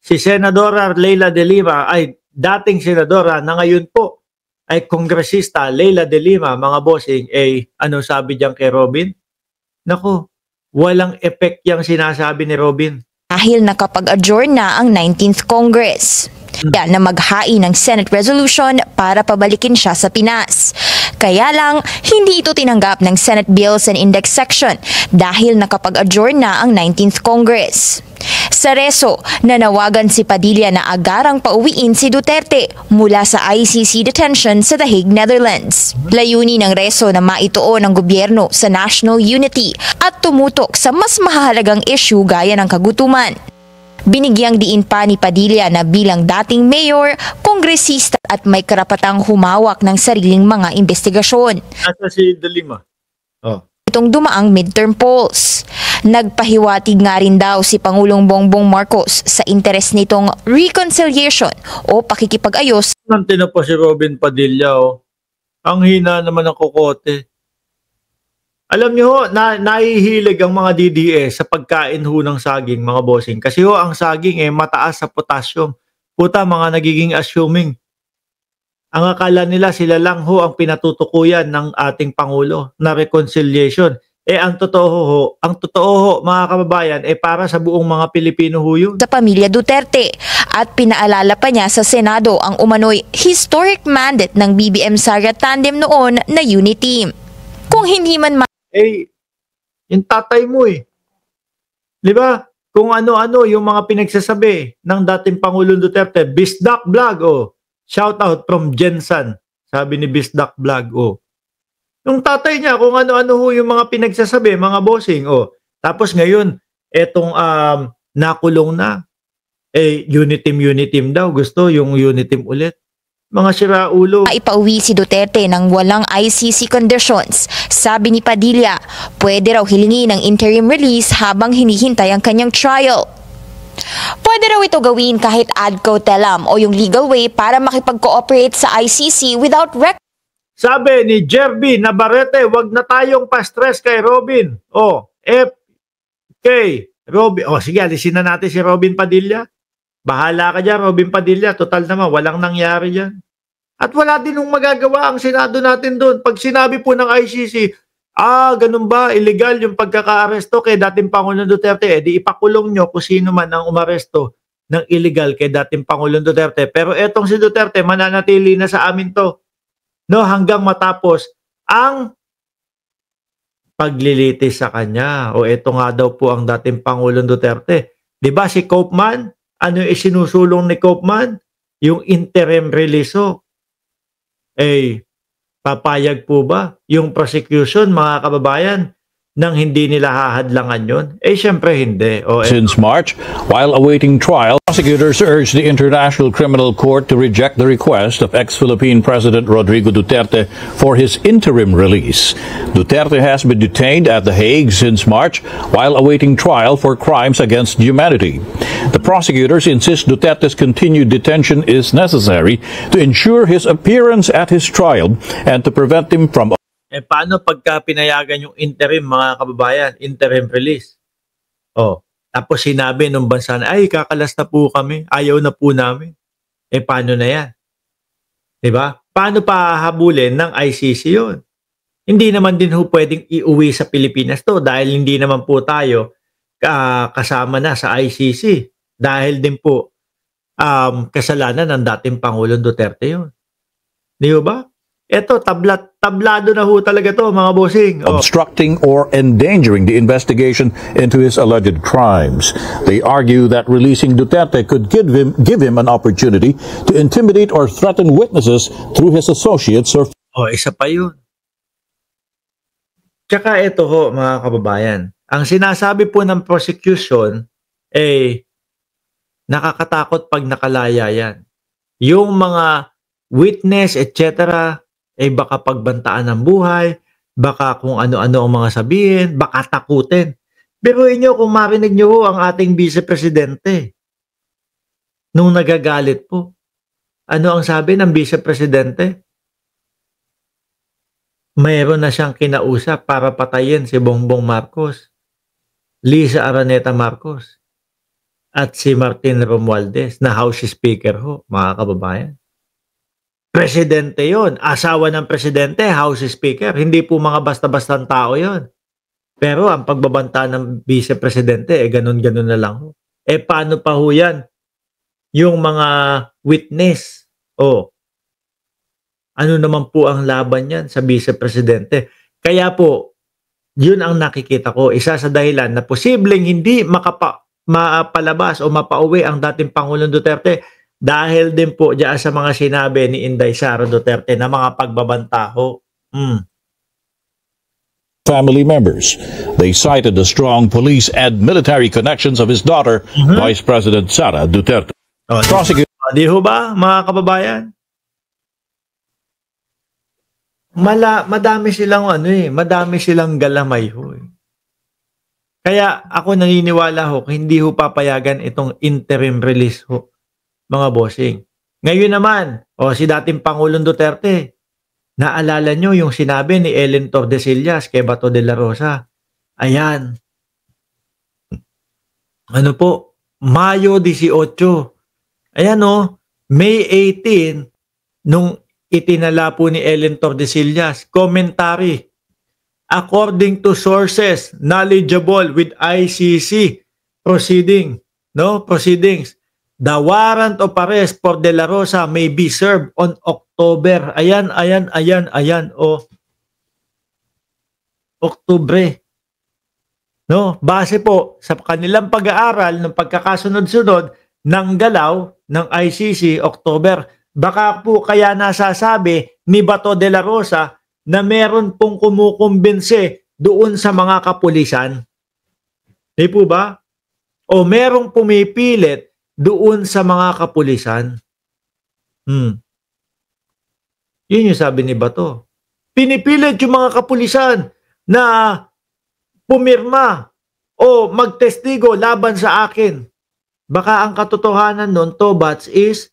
si Senadora Leila de Lima ay dating senadora na ngayon po ay kongresista Leila de Lima, mga bossing, ano sabi diyan kay Robin? Naku, walang effect yung sinasabi ni Robin. Dahil nakapag-adjourn na ang 19th Congress. Kaya na maghain ng Senate resolution para pabalikin siya sa Pinas. Kaya lang, hindi ito tinanggap ng Senate Bills and Index Section dahil nakapag-adjourn na ang 19th Congress. Sa reso, nanawagan si Padilla na agarang pauwiin si Duterte mula sa ICC detention sa The Hague, Netherlands. Layunin ng reso na maituon ng gobyerno sa national unity at tumutok sa mas mahalagang issue gaya ng kagutuman. Binigyang diin pa ni Padilla na bilang dating mayor, kongresista at may karapatang humawak ng sariling mga investigasyon. Nasa si De Lima. Itong dumaang midterm polls. Nagpahiwatig nga rin daw si Pangulong Bongbong Marcos sa interes nitong reconciliation o pakikipag-ayos. Nantino po si Robin Padilla. Ang hina naman ng kokote. Alam niyo ho, nahihilig ang mga DDS sa pagkain ho ng saging, mga bossing. Kasi ho, ang saging mataas sa potassium. Puta, mga nagiging assuming. Ang akala nila sila lang ho ang pinatutukuyan ng ating Pangulo na reconciliation. Ang totoo ho, mga kababayan, para sa buong mga Pilipino ho yun. Sa pamilya Duterte at pinaalala pa niya sa Senado ang umano'y historic mandate ng BBM Sara tandem noon na unity. Kung hindi man yung tatay mo Di ba? Kung ano-ano yung mga pinagsasabi ng dating Pangulong Duterte, Bisdak Vlog, shout out from Jensen, sabi ni Bisdak Vlog, Yung tatay niya, kung ano-ano ho yung mga pinagsasabi, mga bossing, Tapos ngayon, etong nakulong na, unitim daw, gusto yung unitim ulit. Mga siraulo. Ipauwi si Duterte ng walang ICC conditions. Sabi ni Padilla, pwede raw hilingin ng interim release habang hinihintay ang kanyang trial. Pwede raw ito gawin kahit ad cautelam o yung legal way para makipag-cooperate sa ICC without record. Sabi ni Jerby Navarrete, wag na tayong pa-stress kay Robin. FK Robin. Sige, alisin na natin si Robin Padilla. Bahala ka dyan, Robin Padilla. Total naman, walang nangyari dyan. At wala din nung magagawa ang Senado natin doon. Pag sinabi po ng ICC, ganun ba, illegal yung pagkaka-aresto kay dating Pangulong Duterte, di ipakulong nyo kung sino man ang umaresto ng illegal kay dating Pangulong Duterte. Pero etong si Duterte, mananatili na sa amin to. Hanggang matapos ang paglilitis sa kanya. Ito nga daw po ang dating Pangulong Duterte. Di ba si Koopman? Ano yung isinusulong ni Koopman? Yung interim release. Papayag po ba yung prosecution, mga kababayan, nang hindi nila hahadlangan yun? Siyempre hindi. Since March, while awaiting trial, prosecutors urged the International Criminal Court to reject the request of ex-Philippine President Rodrigo Duterte for his interim release. Duterte has been detained at The Hague since March while awaiting trial for crimes against humanity. The prosecutors insist Duterte's continued detention is necessary to ensure his appearance at his trial and to prevent him from paano pagka pinayagan yung interim, mga kababayan, interim release? Tapos sinabi nung bansa na, kakalas na po kami, ayaw na po namin. Paano na yan? Diba? Paano pa habulin ng ICC yun? Hindi naman din ho pwedeng iuwi sa Pilipinas to dahil hindi naman po tayo kasama na sa ICC. Dahil din po kasalanan ng dating Pangulong Duterte yun. Di ba? Ito, tablado na ho talaga to, mga bossing. Obstructing or endangering the investigation into his alleged crimes. They argue that releasing Duterte could give him an opportunity to intimidate or threaten witnesses through his associates or... Isa pa yun. Tsaka ito ho, mga kababayan. Ang sinasabi po ng prosecution, nakakatakot pag nakalaya yan. Yung mga witness, etc., baka pagbantaan ng buhay, baka kung ano-ano ang mga sabihin, baka takutin. Pero inyo, kung marinig nyo ang ating vice-presidente, nung nagagalit po, ano ang sabi ng vice-presidente? Mayroon na siyang kinausap para patayin si Bongbong Marcos, Lisa Araneta Marcos. at si Martin Romualdez na House Speaker ho, mga kababayan. Presidente yon, asawa ng presidente, House Speaker. Hindi po mga basta-bastang tao yon. Pero ang pagbabanta ng vice-presidente, ganun-ganun na lang ho. Paano pa ho yan? Yung mga witness, ano naman po ang laban yan sa vice-presidente? Kaya po, yun ang nakikita ko, isa sa dahilan na posibleng hindi mapalabas o mapauwi ang dating Pangulong Duterte dahil din po diyan sa mga sinabi ni Inday Sara Duterte na mga pagbabantaho. Family members. They cited the strong police and military connections of his daughter, Vice President Sara Duterte. Prosecutor. Di ho ba, mga kababayan? Madami silang galamay ho. Kaya ako naniniwala ho, hindi ho papayagan itong interim release ho, mga bossing. Ngayon naman, si dating Pangulong Duterte, naalala nyo yung sinabi ni Ellen Tordesillas kay Bato de la Rosa. Ayan. Ano po? Mayo 18. Ayan May 18, nung itinala po ni Ellen Tordesillas, commentary. According to sources knowledgeable with ICC proceedings, the warrant of arrest for De La Rosa may be served on October. Ayan. Oktubre. Base po sa kanilang pag-aaral ng pagkakasunod-sunod ng galaw ng ICC, October. Baka po kaya nasasabi ni Bato de la Rosa na meron pong kumukumbinse doon sa mga kapulisan. Di po ba? O merong pumipilit doon sa mga kapulisan. Yun yung sabi ni Bato. Pinipilit yung mga kapulisan na pumirma o magtestigo laban sa akin. Baka ang katotohanan nun, Tobats, is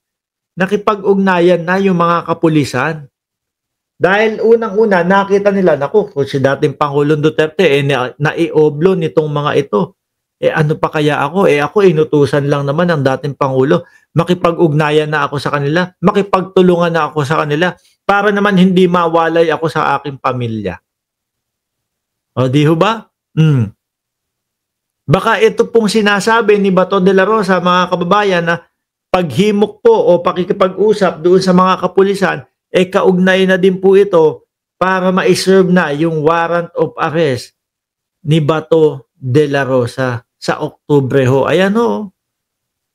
nakipag-ugnayan na yung mga kapulisan. Dahil unang-una, nakita nila, kung si dating Pangulong Duterte, naioblo nitong mga ito. Ano pa kaya ako? Ako inutusan lang naman ng dating Pangulo. Makipag-ugnayan na ako sa kanila. Makipagtulungan na ako sa kanila para naman hindi mawalay ako sa aking pamilya. Di ho ba? Baka ito pong sinasabi ni Bato de la Rosa, mga kababayan, na paghimok po o pakikipag-usap doon sa mga kapulisan, kaugnay na din po ito para ma-serve na yung warrant of arrest ni Bato de la Rosa sa Oktubre ho. Ayan ho.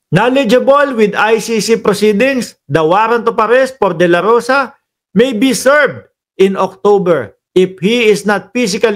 Knowledgeable with ICC proceedings, the warrant of arrest for De La Rosa may be served in October if he is not physically